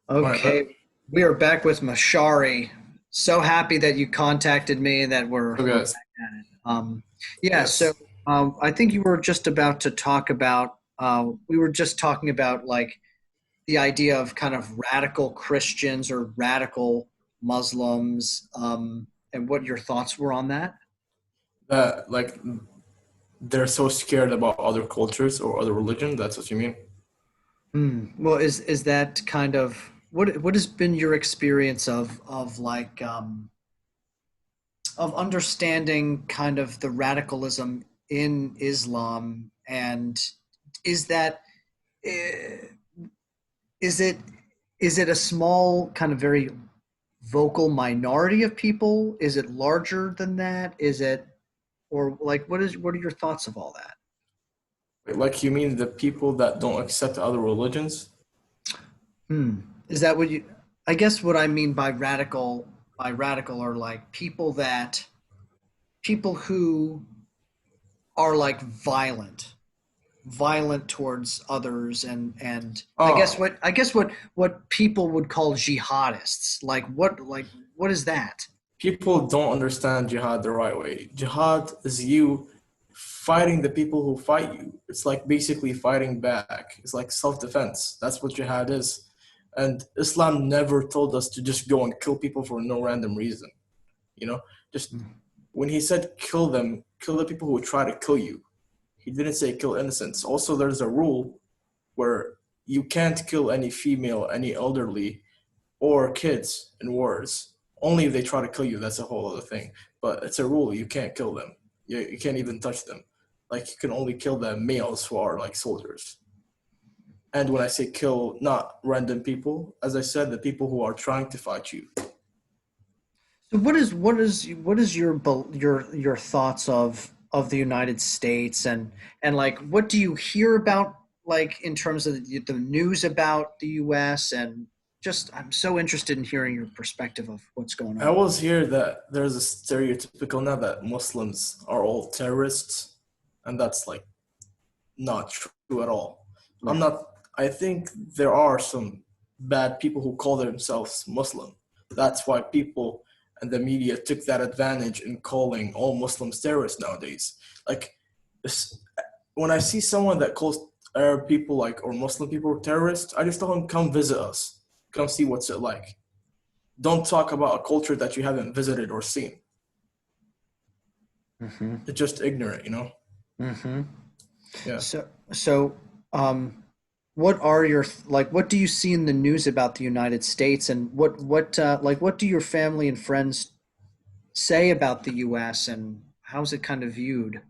All right, bet. Okay, we are back with Meshari. So happy that you contacted me and that So we're guys, back at it. Yeah, so yes. I think you were just about to talk about. We were just talking about like the idea of kind of radical Christians or radical Muslims, and what your thoughts were on that. That like they're so scared about other cultures or other religion. That's what you mean? Well, is that kind of what has been your experience of like of understanding kind of the radicalism in Islam, and is that eh, is it is it a small kind of very vocal minority of people? Is it larger than that? Is it or like what are your thoughts of all that? Like you mean the people that don't accept other religions? Hmm. Is that what you? I guess what I mean by radical are like people who are like violent towards others, and Oh, I guess what people would call jihadists. What is that? people don't understand jihad the right way. Jihad is you fighting the people who fight you. It's like basically fighting back. It's like self-defense. That's what jihad is. And Islam never told us to just go and kill people for no random reason. You know, just when he said kill them, kill the people who try to kill you. He didn't say kill innocents. Also, there's a rule where you can't kill any female, any elderly, or kids in wars. Only if they try to kill you, that's a whole other thing. But it's a rule, you can't kill them. You can't even touch them. Like you can only kill the males who are like soldiers. And when I say kill, not random people, as I said, the people who are trying to fight you. So what is your thoughts of the United States, and like what do you hear about like in terms of the news about the US, and just I'm so interested in hearing your perspective of what's going I on. always hear that there's a stereotypical now that Muslims are all terrorists, and that's like not true at all. I'm Right. not, I think there are some bad people who call themselves Muslim. That's why people and the media took that advantage in calling all Muslims terrorists nowadays. Like, this, when I see someone that calls Arab people like or Muslim people terrorists, I just tell them, come visit us, come see what's it like. Don't talk about a culture that you haven't visited or seen. Mm-hmm. It's just ignorant, you know? Mm-hmm. Yeah. So what are your like what do you see in the news about the United States, and what do your family and friends say about the US, and how's it kind of viewed?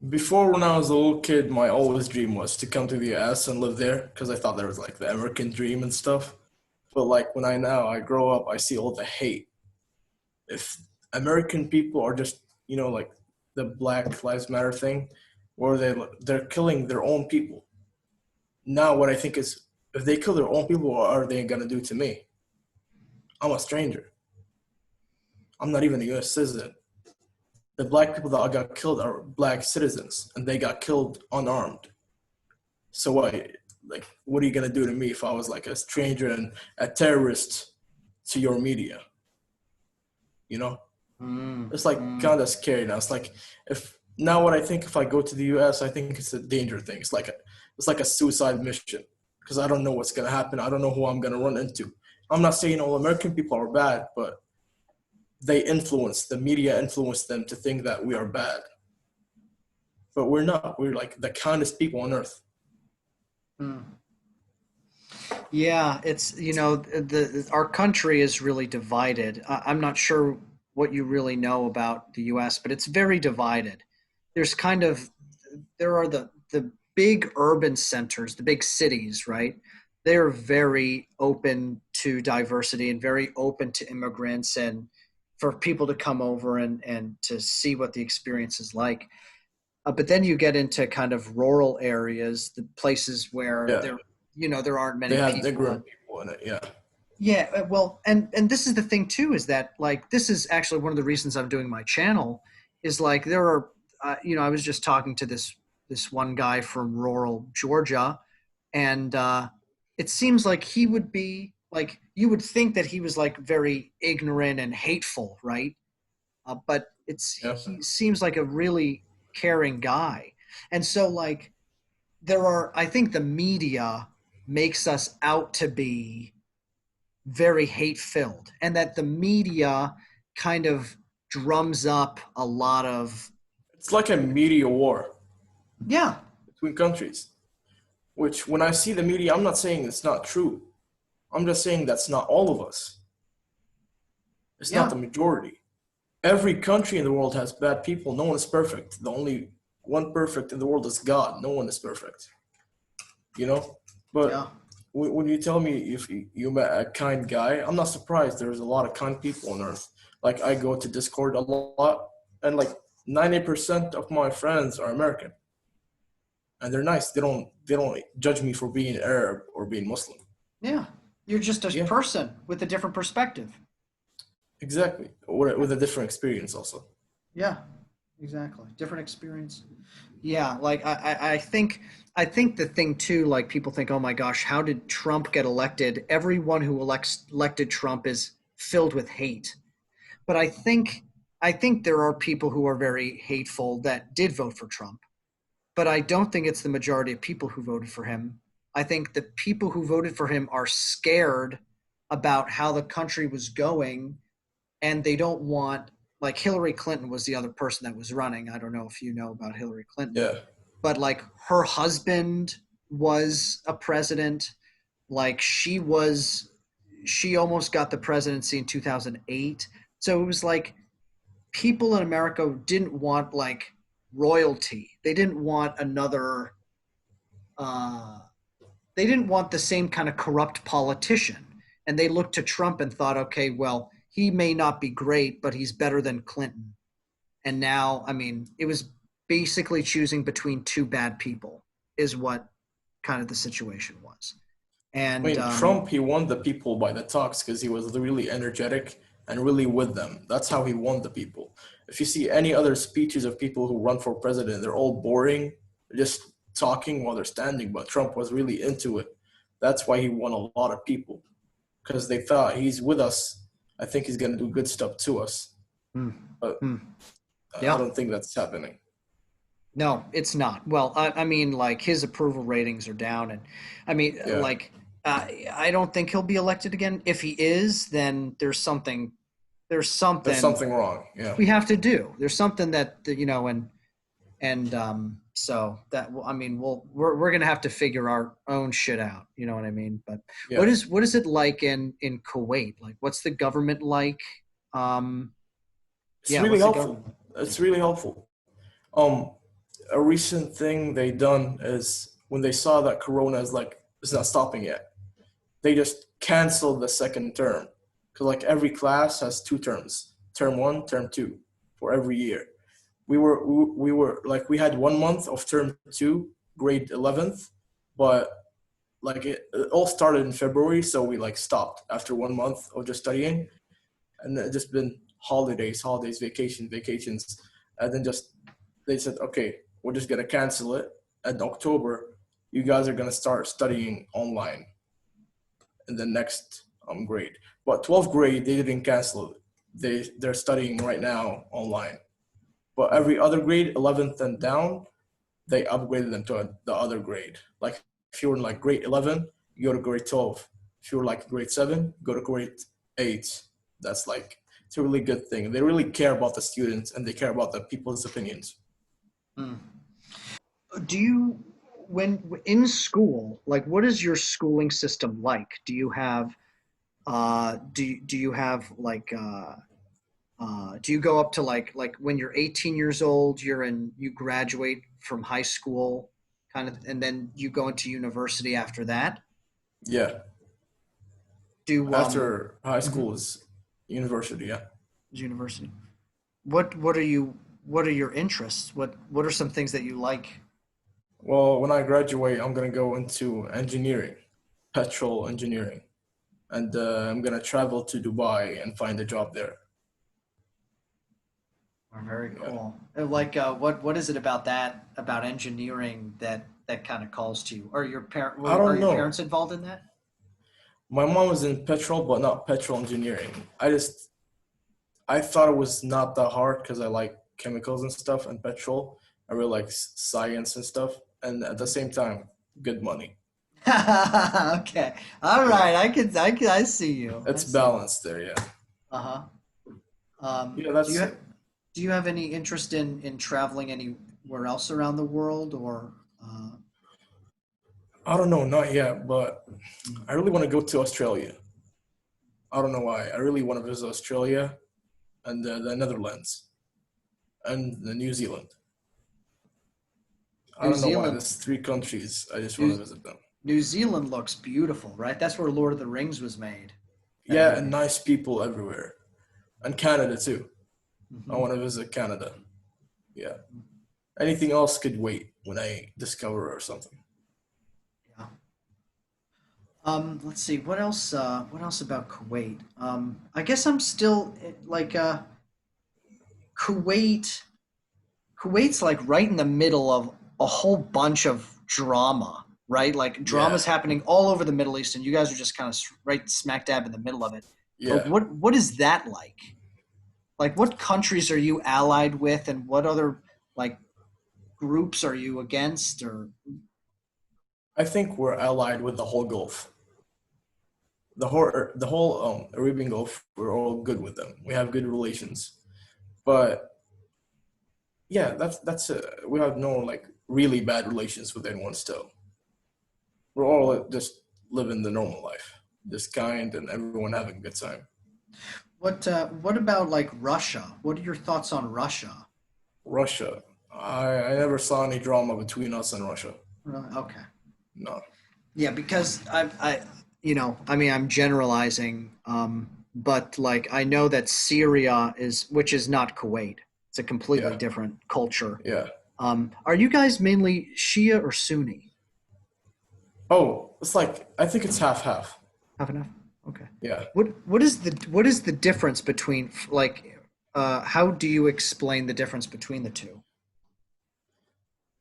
Before, when I was a little kid, my always dream was to come to the US and live there because I thought there was like the American dream and stuff. But like when I grow up, I see all the hate. If American people are just, like the Black Lives Matter thing, where they're killing their own people. Now, what I think is, if they kill their own people, what are they gonna do to me? I'm a stranger. I'm not even a U.S. citizen. The black people that got killed are black citizens, and they got killed unarmed. So what? Like, what are you gonna do to me if I was like a stranger and a terrorist to your media? You know, Mm, it's like mm. kind of scary now. It's like if now what I think if I go to the U.S., I think it's a danger thing. It's like a suicide mission because I don't know what's gonna happen. I don't know who I'm gonna run into. I'm not saying all American people are bad, but the media influence them to think that we are bad, but we're not. We're like the kindest people on earth. Mm. Yeah, it's our country is really divided. I'm not sure what you really know about the US, but it's very divided. There's kind of there are the big urban centers, the big cities, right? They're very open to diversity and very open to immigrants and for people to come over and to see what the experience is like. But then you get into kind of rural areas, the places where Yeah, there aren't they many have people. ignorant people in it. Yeah. Yeah, well, and this is the thing too, is that like this is actually one of the reasons I'm doing my channel is like there are, I was just talking to this one guy from rural Georgia, and it seems like he would be like, you would think that he was like very ignorant and hateful, right? But Yeah. he seems like a really caring guy. And so like there are, I think the media makes us out to be very hate filled, and that the media kind of drums up a lot of, It's like a media war yeah, between countries, which when I see the media, I'm not saying it's not true. I'm just saying that's not all of us. It's not yeah, the majority. Every country in the world has bad people. No one is perfect. The only one perfect in the world is God. No one is perfect, you know? yeah, But when you tell me if you met a kind guy, I'm not surprised. There's a lot of kind people on earth. Like I go to Discord a lot, and like 90% of my friends are American, and they're nice. They don't judge me for being Arab or being Muslim. yeah. You're just a Yeah, person with a different perspective. exactly. Yeah, With a different experience also. yeah, exactly. Different experience. Yeah, like I think the thing too, like people think, oh my gosh, how did Trump get elected? Everyone who elected Trump is filled with hate. But I think there are people who are very hateful that did vote for Trump. But I don't think it's the majority of people who voted for him. I think the people who voted for him are scared about how the country was going, and they don't want, like Hillary Clinton was the other person that was running. I don't know if you know about Hillary Clinton, Yeah. but like her husband was a president. Like she almost got the presidency in 2008. So it was like people in America didn't want like royalty. They didn't want another uh they didn't want the same kind of corrupt politician. And they looked to Trump and thought, okay, well, he may not be great, but he's better than Clinton. And now, I mean, it was basically choosing between two bad people, is what kind of the situation was. I And mean, Trump, he won the people by the talks because he was really energetic and really with them. That's how he won the people. If you see any other speeches of people who run for president, they're all boring, just talking while they're standing. But Trump was really into it. That's why he won a lot of people because they thought he's with us. I think he's going to do good stuff to us. mm, But mm, I yeah, don't think that's happening. no, it's not. Well, I mean, like his approval ratings are down, and I mean, Yeah, like, I don't think he'll be elected again. If he is, then there's there's something something wrong. Yeah, we have to do. There's something that you know, and so that I mean, we're gonna have to figure our own shit out. You know what I mean? But yeah. what is it like in Kuwait? Like, what's the government like? Um, It's yeah, really what's the government helpful. like? It's really helpful. Um, a recent thing they done is when they saw that Corona is not stopping yet, they just canceled the second term because like every class has two terms, term one, term two, for every year. We were like we had 1 month of term two, grade 11th, but like it all started in February, so we like stopped after 1 month of just studying, and it just been holidays, vacations, and then just they said, okay, we're just gonna cancel it. In October, you guys are gonna start studying online in the next grade. But 12th grade, they didn't cancel it. They're studying right now online. But every other grade, 11th and down, they upgraded them to the other grade. Like if you're in like grade 11, you go to grade 12. If you're like grade 7, go to grade 8. That's like it's a really good thing. They really care about the students and they care about the people's opinions. Mm. Do you when in school, like what is your schooling system like? Do you have do you have like do you go up to like when you're 18 years old, you graduate from high school kind of, and then you go into university after that? Yeah. Do After high mhm, school is university, yeah. university. What are your interests? What are some things that you like? Well, when I graduate, I'm gonna go into engineering, petrol engineering, and I'm gonna travel to Dubai and find a job there. Oh, very Yeah. cool. Like what is it about that, about engineering, that that kind of calls to you? Or your I are don't your know. parents involved in that? My mom was in petrol, but not petrol engineering. I thought it was not that hard because I like chemicals and stuff and petrol. I really like science and stuff, and at the same time, good money. Okay. All Yeah, right. I see you. I it's see you. balanced there. Yeah, Uh-huh. yeah, Do you that's it. do you have any interest in traveling anywhere else around the world or I don't know, not yet, but mm, I really want to go to Australia. I don't know why. I really want to visit Australia and the Netherlands and the New Zealand. I New don't know why. Zealand? There's three countries. I just want New to visit them. New Zealand looks beautiful, right? That's where Lord of the Rings was made. That Yeah, and movie. nice people everywhere. And Canada too. I Hmm. want to visit Canada. Yeah. Anything else could wait when I discover or something. Yeah. Let's see. What else? What else about Kuwait? I guess I'm still like Kuwait. Kuwait's like right in the middle of a whole bunch of drama, right? Like Yeah. drama's happening all over the Middle East, and you guys are just kind of right smack dab in the middle of it. Like, Yeah. what is that like? Like, what countries are you allied with, and what other like groups are you against? Or I think we're allied with the whole Gulf. The whole Arabian Gulf, we're all good with them. We have good relations. But yeah, that's we have no like really bad relations with anyone still. We're all just living the normal life, just kind and everyone having a good time. what about like Russia? What are your thoughts on Russia? Russia, I never saw any drama between us and Russia. Okay. No. Yeah, because I mean, I'm generalizing, but like I know that Syria is, which is not Kuwait. It's a completely Yeah. different culture. Yeah. Are you guys mainly Shia or Sunni? Oh, it's like I think it's half half. Half enough. Okay. Yeah. What is the difference between like how do you explain the difference between the two?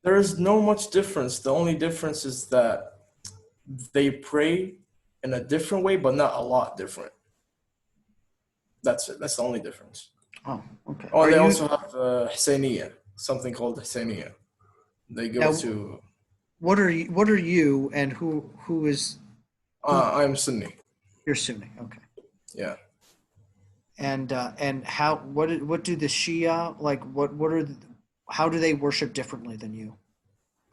There is no much difference. The only difference is that they pray in a different way, but not a lot different. That's it. That's the only difference. Oh, okay. Oh, Are and they you also have Husseiniya, something called Husseiniya. They go now? to. What are you and who is who? I'm Sunni. You're Sunni. Okay. Yeah. And how what do the Shia like what are the, how do they worship differently than you?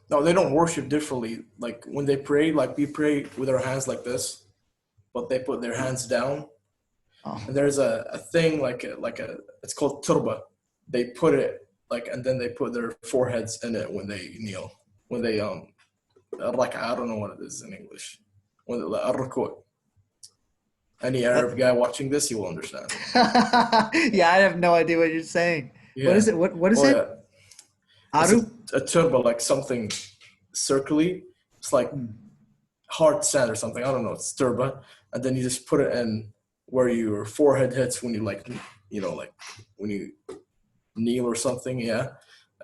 No, they don't worship differently. Like when they pray, like we pray with our hands like this, but they put their hands down. Oh, And there's a thing it's called turba. They put it like and then they put their foreheads in it when they kneel. When they like I don't know what it is in English. When الركوع. Any that, Arab guy watching this, he will understand. yeah, I have no idea what you're saying. What is Yeah. it? What is Oh it? yeah. It's Aru? a turba like something circly. It's like Hmm. hard sand or something. I don't know. It's turba, and then you just put it in where your forehead hits when you like, like when you kneel or something. Yeah,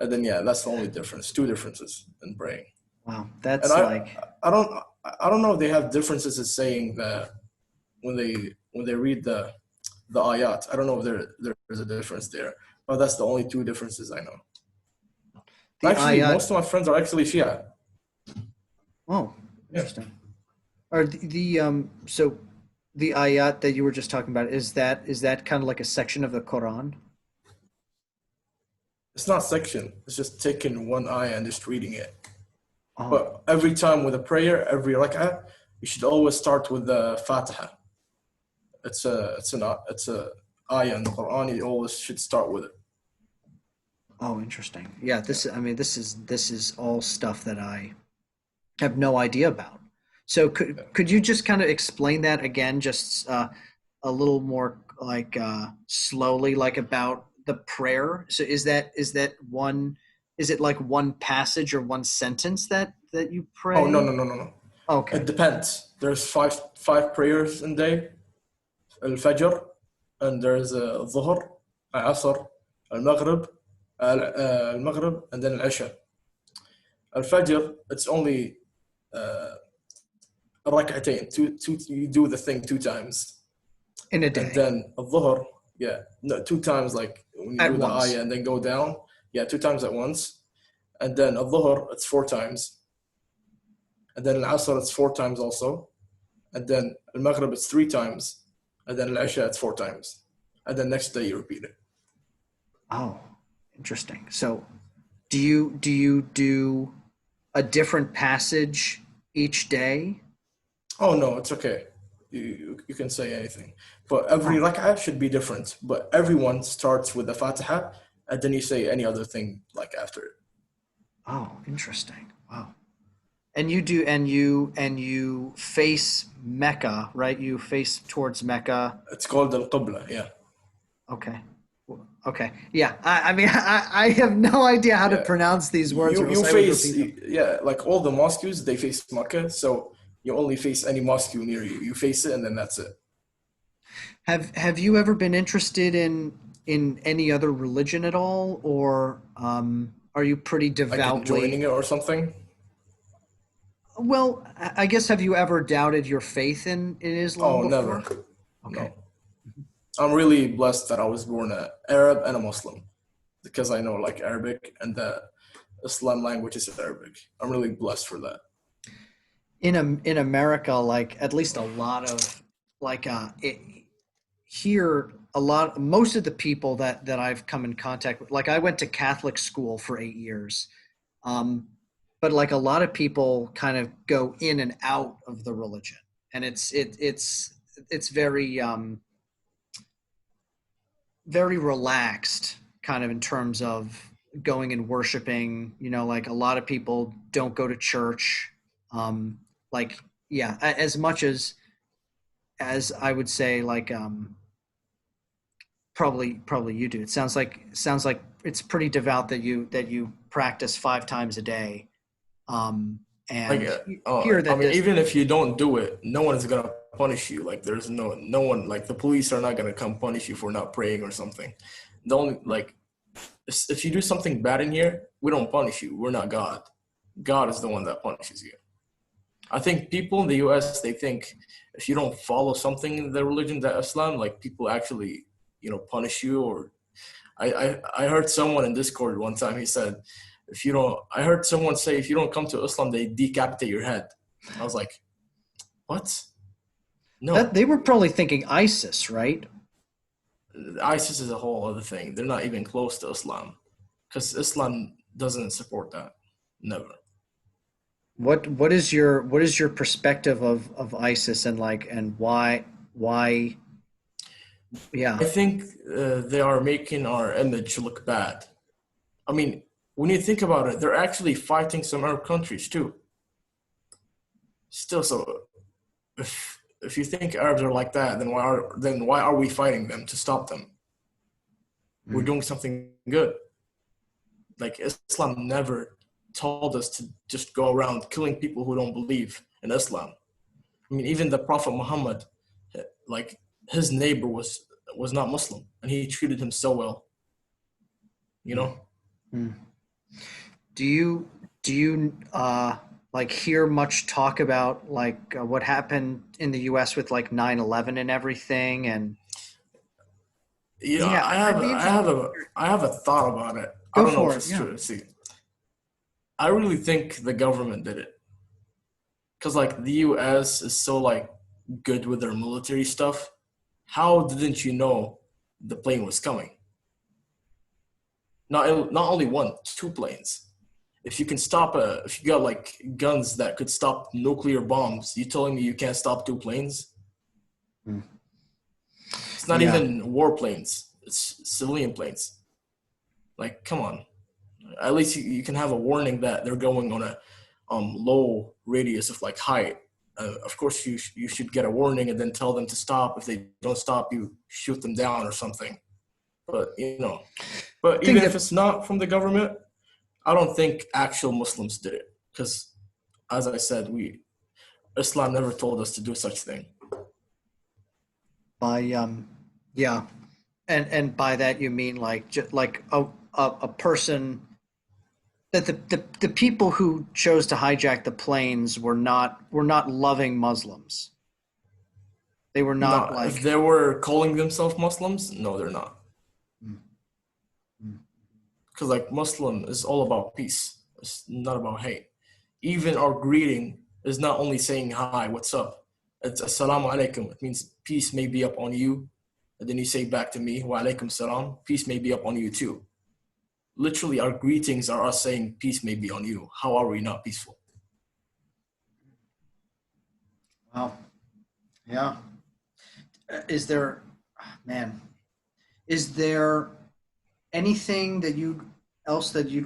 and then yeah, that's the only difference. Two differences in praying. Wow, And that's I, like I don't, I don't know if they have differences in saying that when they read the ayat. I don't know if there's a difference there. But that's the only two differences I know. the Actually, ayat. most of my friends are actually Shia. Oh, Yeah. interesting. Are so the ayat that you were just talking about is that kind of like a section of the Quran? It's not section. It's just taking one ayah and just reading it. Oh, But every time with a prayer, every rak'ah, you should always start with the Fatiha. It's a ayah in the Quran. You always should start with it. oh, interesting. Yeah, Yeah. I mean this is all stuff that I have no idea about. So Yeah. could you just kind of explain that again, just a little more like slowly, like about the prayer? So is it like one passage or one sentence that you Oh no pray? no no no no. Okay. It depends. There's five prayers in day. Al Fajr, and there's Dhuhr, Al Asr, Al Maghrib, Al Maghrib, and then Al Isha. Al-Fajr, it's only uh, rak'atayn. You do the thing 2 times. In a And day, then Al-Dhuhr, yeah, no, 2 times, like when you at do the once. ayah and then go down, yeah, 2 times at once. And then Al-Dhuhr, it's 4 times. And then Al-Asr, it's 4 times also. And then Al-Maghrib, it's 3 times. And then Al-Isha, it's 4 times. And then next day you repeat it. Oh, interesting. So do you do a different passage each day? Oh no, it's okay. You can say anything. But every Oh, rak'ah should be different. But everyone starts with the Fatiha and then you say any other thing like after it. oh, interesting. Wow. And you face Mecca, right? You face towards Mecca. It's called Al-Qibla, yeah. Okay. Okay. Yeah. I mean, I have no idea how to Yeah. pronounce these words, or You else I would face, repeat them. yeah, like all the mosques, they face Makkah. So you only face any mosque near you. You face it and then that's it. Have you ever been interested in any other religion at all, or are you pretty Like in joining devoutly? it or something. Well, I guess have you ever doubted your faith in Islam Oh, never. before? Okay. No. I'm really blessed that I was born an Arab and a Muslim because I know like Arabic and the Islam language is Arabic. I'm really blessed for that. In America, like at least a lot of like here a lot most of the people that I've come in contact with, like I went to Catholic school for 8 years, um, but like a lot of people kind of go in and out of the religion, and it's very very relaxed kind of in terms of going and worshiping. Like a lot of people don't go to church. um like yeah, as much as I would say, like probably you do. It sounds like it's pretty devout that you practice 5 times a day. Like, And here I that mean, this even if you don't do it, no one is gonna punish you. Like, there's no one. Like, the police are not gonna come punish you for not praying or something. The only like, if you do something bad in here, we don't punish you. We're not God. God is the one that punishes you. I think people in the U.S. they think if you don't follow something in the religion that Islam, like people actually, punish you. Or I heard someone in Discord one time. He said, if you don't, I heard someone say if you don't come to Islam, they decapitate your head. I was like, what? that No, they were probably thinking ISIS, right? ISIS is a whole other thing. They're not even close to Islam because Islam doesn't support that. Never. What is your perspective of ISIS, and like, and why I yeah. think they are making our image look bad. I mean, when you think about it, they're actually fighting some Arab countries too. Still, so if you think Arabs are like that, then why are we fighting them to stop them? We're Mm. doing something good. Like Islam never told us to just go around killing people who don't believe in Islam. I mean, even the Prophet Muhammad, like his neighbor was not Muslim, and he treated him so well. You Mm. know, Mm. Do you like hear much talk about like what happened in the US with like 9/11 and everything? And yeah, I I'd have be I interested have to a hear. I have a thought about it. I Go don't know if for it. it's Yeah. true. See, I really think the government did it because like the U.S. is so like good with their military stuff. How didn't you know the plane was coming? Not only one, 2 planes. If you got like guns that could stop nuclear bombs, you telling me you can't stop 2 planes? Mm. It's not Yeah. even war planes. It's civilian planes. Like, come on. At least you can have a warning that they're going on a low radius of like height. Of course, you should get a warning and then tell them to stop. If they don't stop, you shoot them down or something. But I but think even if that it's not from the government, I don't think actual Muslims did it because, as I said, we Islam never told us to do such thing. by yeah, and by that you mean like just like a person that the people who chose to hijack the planes were not loving Muslims. They were not Not if like. they were calling themselves Muslims, no, they're not. Mm, mm. Because like Muslim is all about peace. It's not about hate. Even our greeting is not only saying hi, what's up. It's assalamu alaikum. It means peace may be up on you. And then you say back to me, wa alaikum salam, peace may be up on you too. Literally, our greetings are us saying peace may be on you. How are we not peaceful? Well, yeah. Is there, man? Is there anything that you'd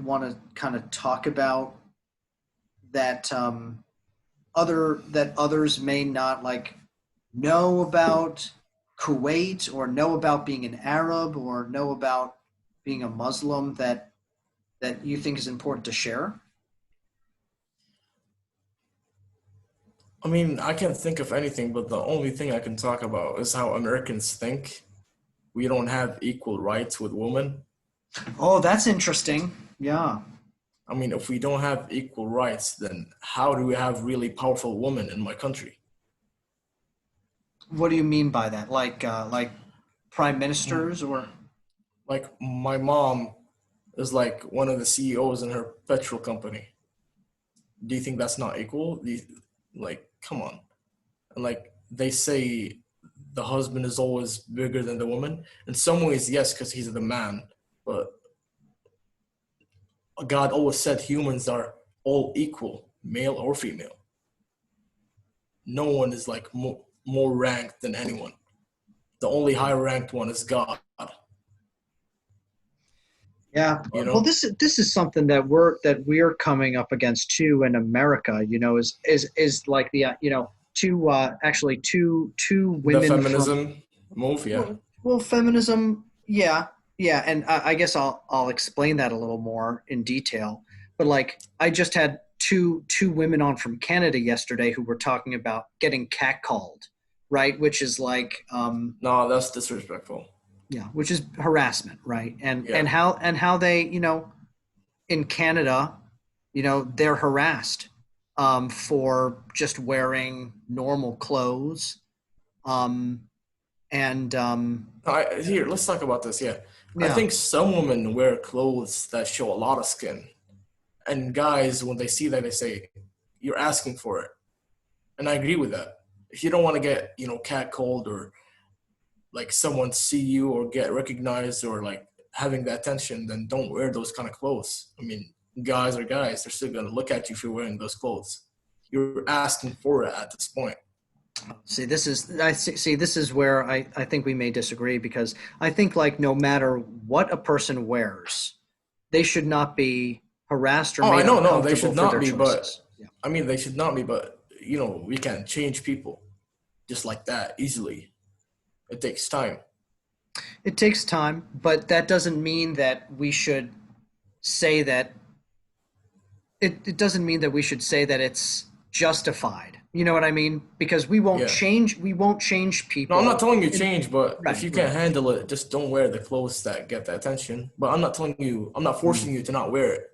want to kind of talk about that others may not like know about Kuwait, or know about being an Arab, or know about being a Muslim, that you think is important to share? I mean, I can't think of anything, but the only thing I can talk about is how Americans think we don't have equal rights with women. Oh, that's interesting. Yeah. I mean, if we don't have equal rights, then how do we have really powerful women in my country? What do you mean by that? Like prime ministers, or? Like, my mom is like one of the CEOs in her petrol company. Do you think that's not equal? Like, come on. And like, they say the husband is always bigger than the woman. In some ways, yes, because he's the man. But God always said humans are all equal, male or female. No one is like more ranked than anyone. The only high ranked one is God, Yeah, you well, know? this is something that we're coming up against too in America. Is like the two actually two The women from. feminism move, yeah. Well, feminism, yeah, yeah, and I guess I'll explain that a little more in detail. But like, I just had two women on from Canada yesterday who were talking about getting catcalled, right? Which is like, No, that's disrespectful. yeah, which is harassment, right? And Yeah. and how they, in Canada, they're harassed for just wearing normal clothes. Um, and Here, let's talk about this. Yeah. I yeah, think some women wear clothes that show a lot of skin. And guys, when they see that, they say, you're asking for it. And I agree with that. If you don't want to get, catcalled or like someone see you or get recognized or like having the attention, then don't wear those kind of clothes. I mean, guys are guys. They're still going to look at you if you're wearing those clothes. You're asking for it at this point. see, this is where I think we may disagree, because I think, like, no matter what a person wears, they should not be harassed or Oh, I made know, no, they uncomfortable should for not their be, but choices. Yeah. I mean, they should not be, but we can't change people just like that easily. It takes time. It takes time, but that doesn't mean that we should say that it doesn't mean that we should say that it's justified. You know what I mean? Because Yeah. we won't change No, I'm not people. telling you change, but if Right, you can't right. handle it, just don't wear the clothes that get the attention. But I'm not Mm. forcing you to not wear it.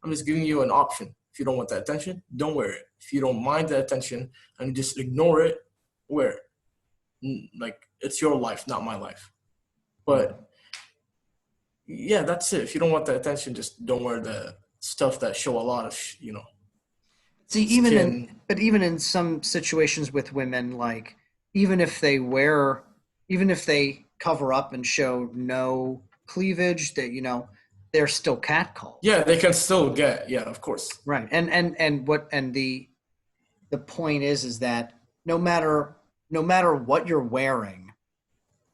I'm just giving you an option. If you don't want the attention, don't wear it. If you don't mind the attention and you just ignore it, wear it. Like, it's your life, not my life. But yeah, that's it. If you don't want the attention, just don't wear the stuff that show a lot of, See, skin. even in some situations with women, like, even if they wear, even if they cover up and show no cleavage, they're still catcalled. Yeah, they can still get, yeah, of course. Right. And the point is that no matter what you're wearing,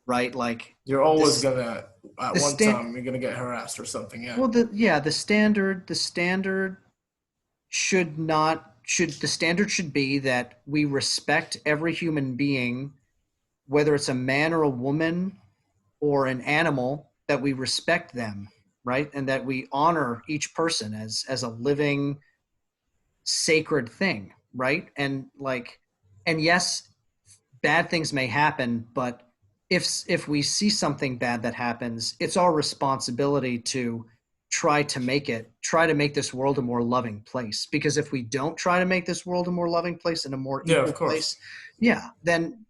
right? Like, You're always this gonna, at the one stand time, you're gonna get harassed or something, yeah. well the standard should be that we respect every human being, whether it's a man or a woman or an animal, that we respect them, right? And that we honor each person as a living sacred thing, right? And yes, bad things may happen, but if we see something bad that happens, it's our responsibility to try to make this world a more loving place. Because if we don't try to make this world a more loving place and a more Yeah, equal of place, course. yeah, then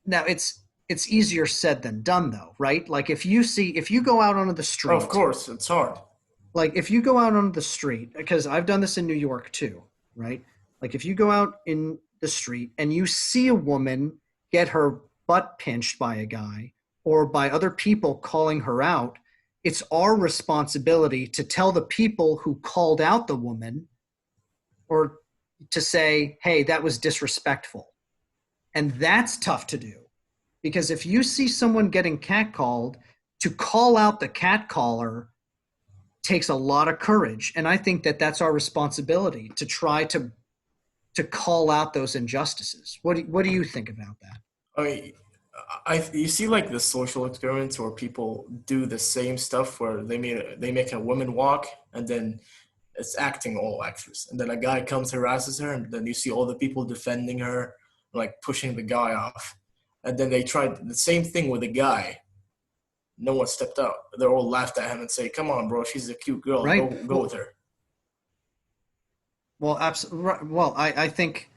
now it's easier said than done though, right? Like if you go out onto the Of street, course, it's hard. like if you go out onto the street, because I've done this in New York too, right? Like if you go out in the street and you see a woman get her butt pinched by a guy or by other people calling her out, it's our responsibility to tell the people who called out the woman or to say, hey, that was disrespectful. And that's tough to do because if you see someone getting catcalled, to call out the catcaller takes a lot of courage. And I think that that's our responsibility to try to call out those injustices. What do you think about that? I mean, you see like the social experiments where people do the same stuff where they make a woman walk and then it's acting all actors and then a guy comes harasses her and then you see all the people defending her like pushing the guy off and then they tried the same thing with a guy. No one stepped out. They all laughed at him and say, "Come on, bro, she's a cute girl. Right? Go with her." Well, absolutely. Well, I think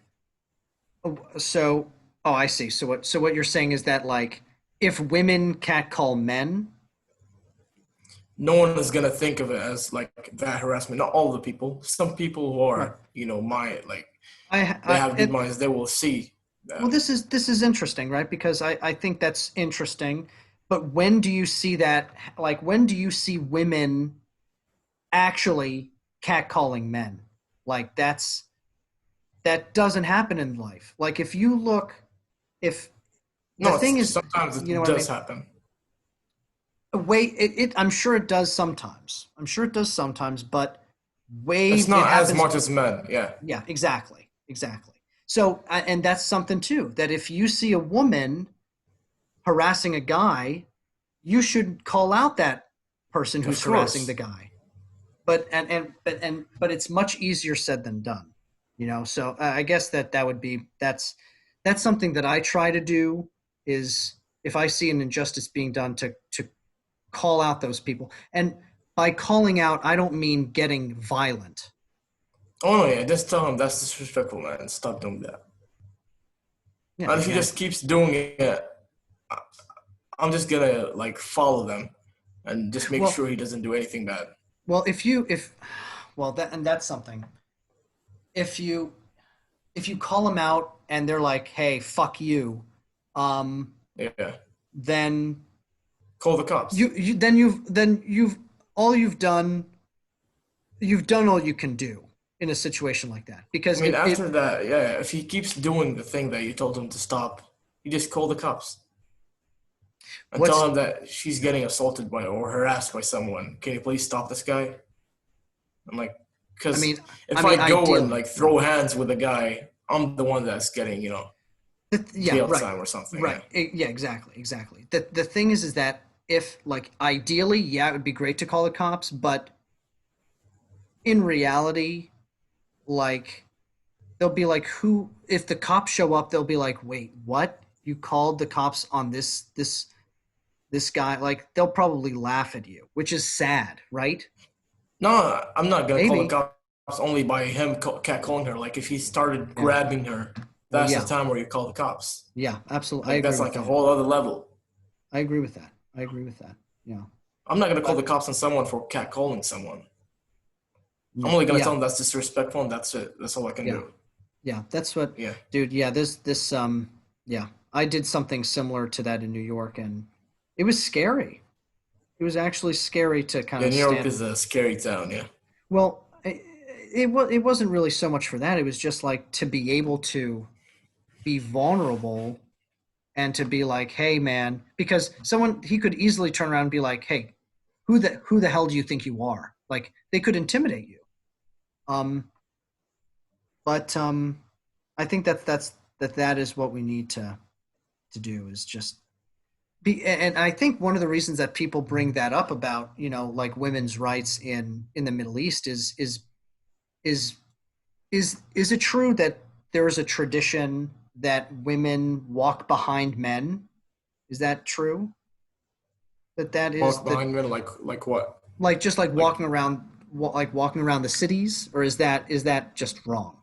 so. Oh, I see. So what you're saying is that like if women catcall men, No one is gonna think of it as like that harassment. Not all the people. Some people who right? are, my like they I have good minds. They will see well, that. this is interesting, right? Because I think that's interesting. But when do you see that? Like, when do you see women actually catcalling men? Like, that doesn't happen in life. Like, if you look, if the No, thing is, sometimes you know it what I does mean? happen. Wait, I'm sure it does sometimes. I'm sure it does sometimes, but It's it not as happens. much as men. Yeah, Yeah, exactly, exactly. So, and that's something too. That if you see a woman harassing a guy, you should call out that person of who's harassing the course. guy. But it's much easier said than done, you know. So I guess that would be that's something that I try to do is if I see an injustice being done to call out those people. And by calling out, I don't mean getting violent. Oh yeah, just tell him that's disrespectful, man. Stop doing that. Yeah, And if he again. just keeps doing it, I'm just gonna like follow them and just make Well, sure he doesn't do anything bad. well, if well that and that's something. If you if you call them out and they're like, "Hey, fuck you," um, Yeah, then call the cops. you've all you've done all you can do in a situation like that I because mean, it after that, yeah, if he keeps doing the thing that you told him to stop, you just call the cops and tell what's him that she's getting assaulted by or harassed by someone. Can you please stop this guy? I'm like, I because mean I if I mean go and ideally like right. throw hands with a guy, I'm the one that's getting, Yeah, jail right. time or something. Yeah. Right. Yeah, exactly. The thing is that if like ideally, yeah, it would be great to call the cops, but in reality, like they'll be like, who if the cops show up, they'll be like, wait, what? You called the cops on this guy? Like they'll probably laugh at you, which is sad, right? No, I'm not gonna call the Maybe. cops only by him catcalling her. Like if he started Yeah. grabbing her, Well, that's the yeah. time where you call the cops. Yeah, absolutely. I Like agree that's with like a that. whole other level. I agree with that. I agree with that. Yeah. I'm not gonna call But the cops on someone for catcalling someone. I'm only gonna tell yeah, them that's disrespectful and that's it. That's all I can yeah. do. Yeah, that's what, Yeah. dude. Yeah, yeah, I did something similar to that in New York, and it was scary. It was actually scary to kind Yeah, of New York stand. is a scary town, yeah. Well, it wasn't really so much for that. It was just like to be able to be vulnerable and to be like, hey, man, because someone he could easily turn around and be like, hey, who the hell do you think you are? Like they could intimidate you. Um, but I think that is what we need to do is just be. And I think one of the reasons that people bring that up about like women's rights in the Middle East is is it true that there is a tradition that women walk behind men? Is that true? That Walk that behind men like what? Like just like Like walking around the cities, or is that just wrong?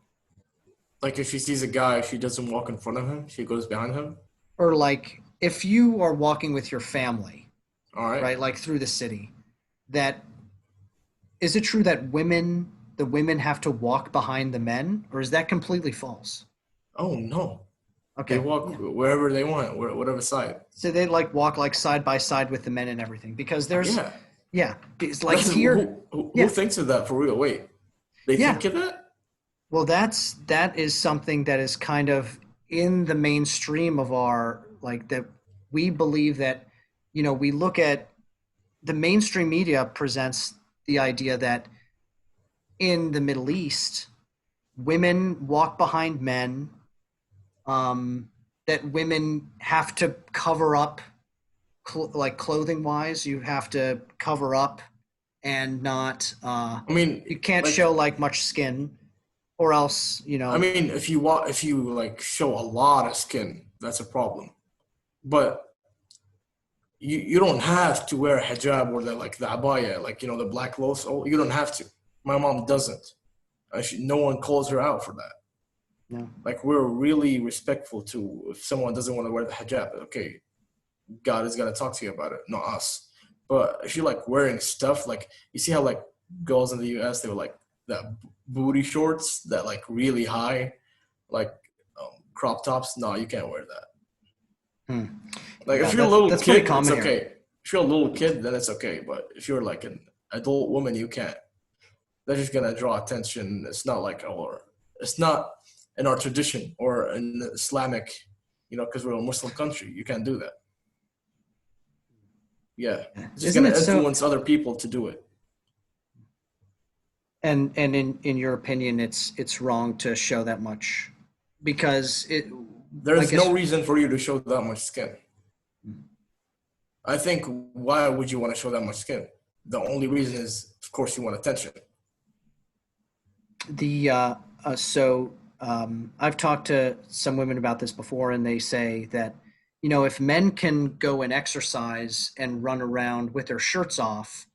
like if she sees a guy, she doesn't walk in front of him. She goes behind him. Or like if you are walking with your family, All right. right, like through the city, that is it true that the women have to walk behind the men, or is that completely false? Oh no, they Okay, walk yeah. wherever they want, whatever side. So they like walk like side by side with the men and everything because there's, Yeah, yeah, it's like that's here, who yeah, thinks of that for real. Wait, they yeah. think of that? Well, that is something that is kind of in the mainstream of our like that we believe that, we look at the mainstream media presents the idea that in the Middle East, women walk behind men, um, that women have to cover up, like clothing wise, you have to cover up and not, I mean, you can't like show like much skin, or else, I mean, if you like show a lot of skin, that's a problem. But you don't have to wear a hijab or the abaya, like the black clothes. Oh, you don't have to. My mom doesn't. No one calls her out for that. no. Like we're really respectful to if someone doesn't want to wear the hijab. Okay, God is gonna talk to you about it, not us. But if you're like wearing stuff, like you see how like girls in the U.S. they were like that booty shorts that like really high, like crop tops. No, you can't wear that. Hmm. Like Yeah, if you're a that's little that's pretty kid, it's common here. okay. If you're a little kid, then it's okay. But if you're like an adult woman, you can't. That's just gonna draw attention. It's not in our tradition or in Islamic, because we're a Muslim country. You can't do that. Yeah, it's just Isn't gonna it so? influence other people to do it. And in your opinion, it's wrong to show that much because I There's no guess. reason for you to show that much skin. I think why would you want to show that much skin? The only reason is, of course, you want attention. The so I've talked to some women about this before, and they say that if men can go and exercise and run around with their shirts off,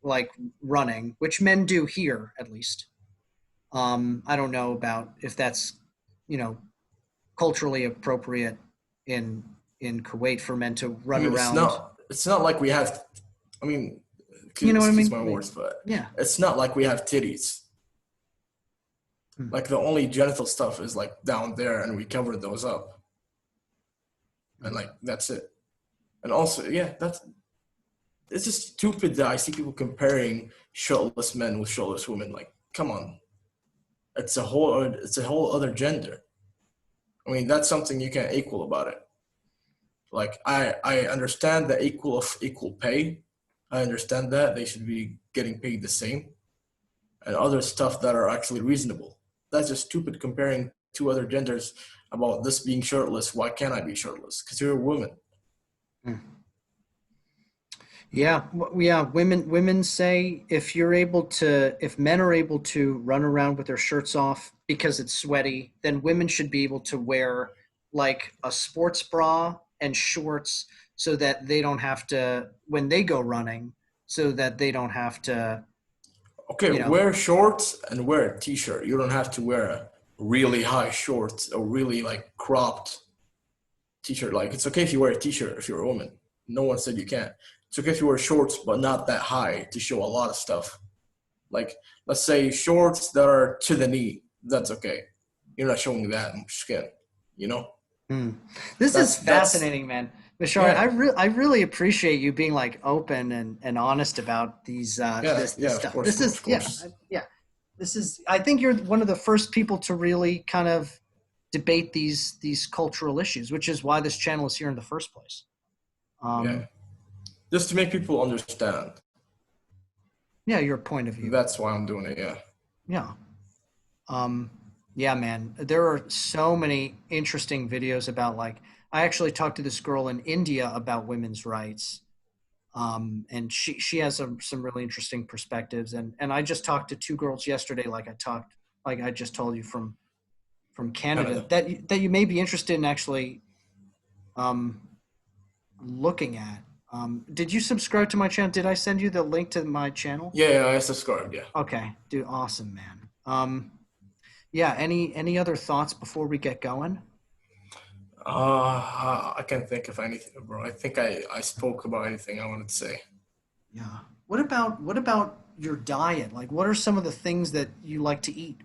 like running, which men do here at least. I don't know about if that's you know culturally appropriate in Kuwait for men to I run mean, it's around. not. It's not like we have. I mean, You know what I excuse mean? my I mean, words, but yeah. it's not like we have titties. Hmm. Like the only genital stuff is like down there, and we cover those up, and like that's it. And also, yeah, it's just stupid that I see people comparing shirtless men with shirtless women. Like, come on, it's a whole other gender. I mean, that's something you can't equal about it. Like, I understand the equal pay. I understand that they should be getting paid the same, and other stuff that are actually reasonable. That's just stupid comparing two other genders about this being shirtless. Why can't I be shirtless? Because you're a woman. Hmm. Yeah, yeah. Women say if men are able to run around with their shirts off because it's sweaty, then women should be able to wear like a sports bra and shorts so that they don't have to when they go running, so that they don't have to, Okay, you know. wear shorts and wear a t-shirt. You don't have to wear a really high shorts or really like cropped t-shirt. Like it's okay if you wear a t-shirt if you're a woman. No one said you can't. It's okay if you wear shorts, but not that high to show a lot of stuff. Like let's say shorts that are to the knee. That's okay. You're not showing that much skin. You know. Hmm. This is That's fascinating, man. Meshari, yeah, I really appreciate you being like open and honest about these yeah, this yeah. Of stuff. course, This is, of yeah, course. yeah. This is, I think you're one of the first people to really kind of debate these cultural issues, which is why this channel is here in the first place. Yeah, Um, just to make people understand. yeah, your point of view. That's why I'm doing it. Yeah. Yeah. Um, yeah, man. There are so many interesting videos about like I actually talked to this girl in India about women's rights, and she has some really interesting perspectives. And I just talked to two girls yesterday, like I just told you from Canada, Canada. that you may be interested in actually um, looking at. Did you subscribe to my channel? Did I send you the link to my channel? Yeah, I subscribed. Yeah. Okay, dude, awesome, man. Yeah. Any other thoughts before we get going? I can't think of anything, bro. I think I spoke about anything I wanted to say. Yeah. What about your diet? Like, what are some of the things that you like to eat?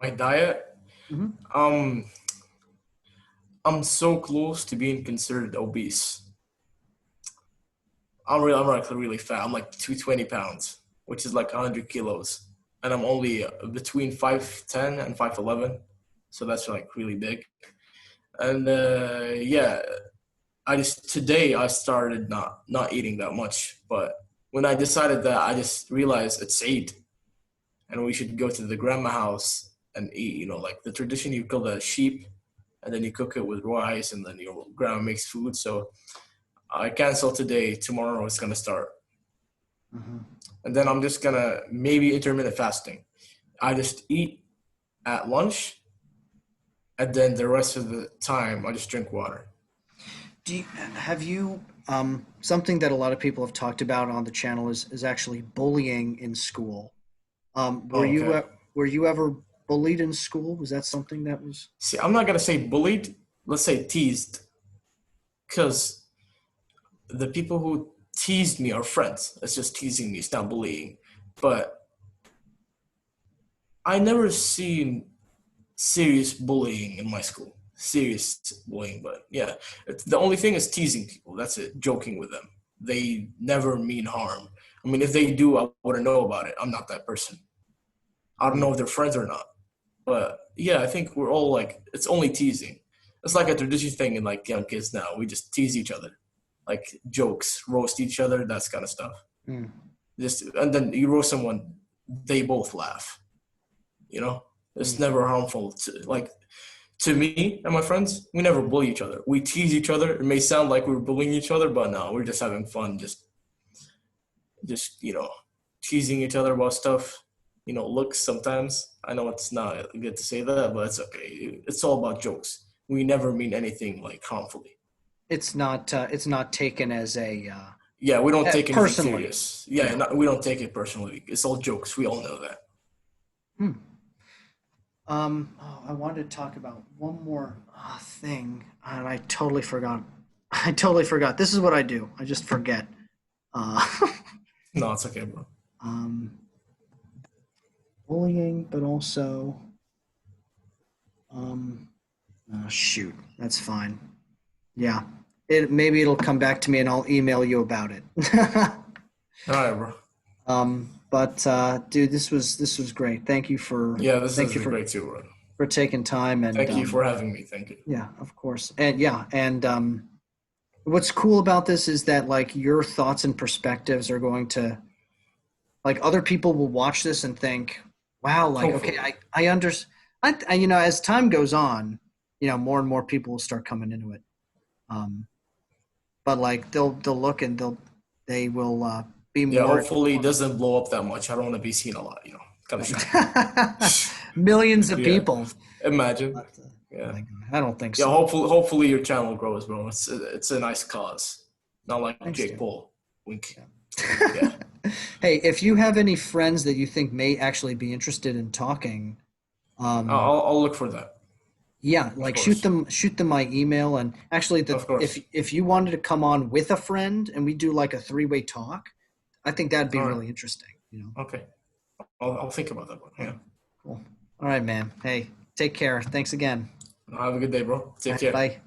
My diet. Hmm. Um, I'm so close to being considered obese. I'm like really fat. I'm like 220 pounds, which is like 100 kilos, and I'm only between 5'10" and 5'11", so that's like really big. And yeah, I just today I started not eating that much, but when I decided that, I just realized it's Eid, and we should go to the grandma house and eat. You know, like the tradition, you kill the sheep, and then you cook it with rice, and then your grandma makes food. So I cancel today. Tomorrow it's gonna start, Hmm. and then I'm just gonna maybe intermittent fasting. I just eat at lunch, and then the rest of the time I just drink water. Have you something that a lot of people have talked about on the channel is actually bullying in school. Oh, okay. Were you ever bullied in school? Was that something that was? See, I'm not gonna say bullied. Let's say teased, because the people who teased me are friends. It's just teasing me. It's not bullying. But I never seen serious bullying in my school. Serious bullying, but yeah, the only thing is teasing people. That's it. Joking with them. They never mean harm. I mean, if they do, I wouldn't know about it. I'm not that person. I don't Mm. know if they're friends or not. But yeah, I think we're all like, it's only teasing. It's like a tradition thing in like young kids now. We just tease each other, like jokes, roast each other, that kind of stuff. Mm. Just and then you roast someone, they both laugh. You know, it's Mm. never harmful. To me and my friends, we never bully each other. We tease each other. It may sound like we're bullying each other, but no, we're just having fun. Just teasing each other about stuff. Looks sometimes. I know it's not good to say that, but it's okay. It's all about jokes. We never mean anything like harmfully. It's not taken as a Yeah, we don't take anything personally. serious. Yeah, Yeah. we don't take it personally. It's all jokes. We all know that. Hmm. Oh, I wanted to talk about one more thing, and I totally forgot. I totally forgot. This is what I do. I just forget. Uh, No, it's okay, bro. um, bullying, but also, um, shoot, that's fine. Yeah, maybe it'll come back to me, and I'll email you about it. All right, bro. But dude, this was great. Yeah, this Thank is you great too, bro. for taking time and Thank you for having me. Thank you. yeah, of course. And yeah, and what's cool about this is that like your thoughts and perspectives are going to like other people will watch this and think, wow, like okay, Hopefully. I understand. As time goes on, more and more people will start coming into it. Um, but like they'll look and they will be Yeah, more hopefully it doesn't blow up that much. I don't want to be seen a lot, kind of shy. millions of Yeah, people. imagine. But, oh Yeah. my God, I don't think Yeah, so. hopefully your channel grows, bro. It's a nice cause. Not like Thanks, Jake dude. Paul. Wink. Yeah. Yeah. Hey, if you have any friends that you think may actually be interested in talking, um, I'll look for that. yeah, Of like course. shoot them my email. And actually, Of course. if you wanted to come on with a friend and we do like a three-way talk, I think that'd be All right. really interesting. Okay. I'll think about that one. Yeah, Yeah. cool. All right, man. Hey, take care. Thanks again. Have a good day, bro. All Take right, care. bye.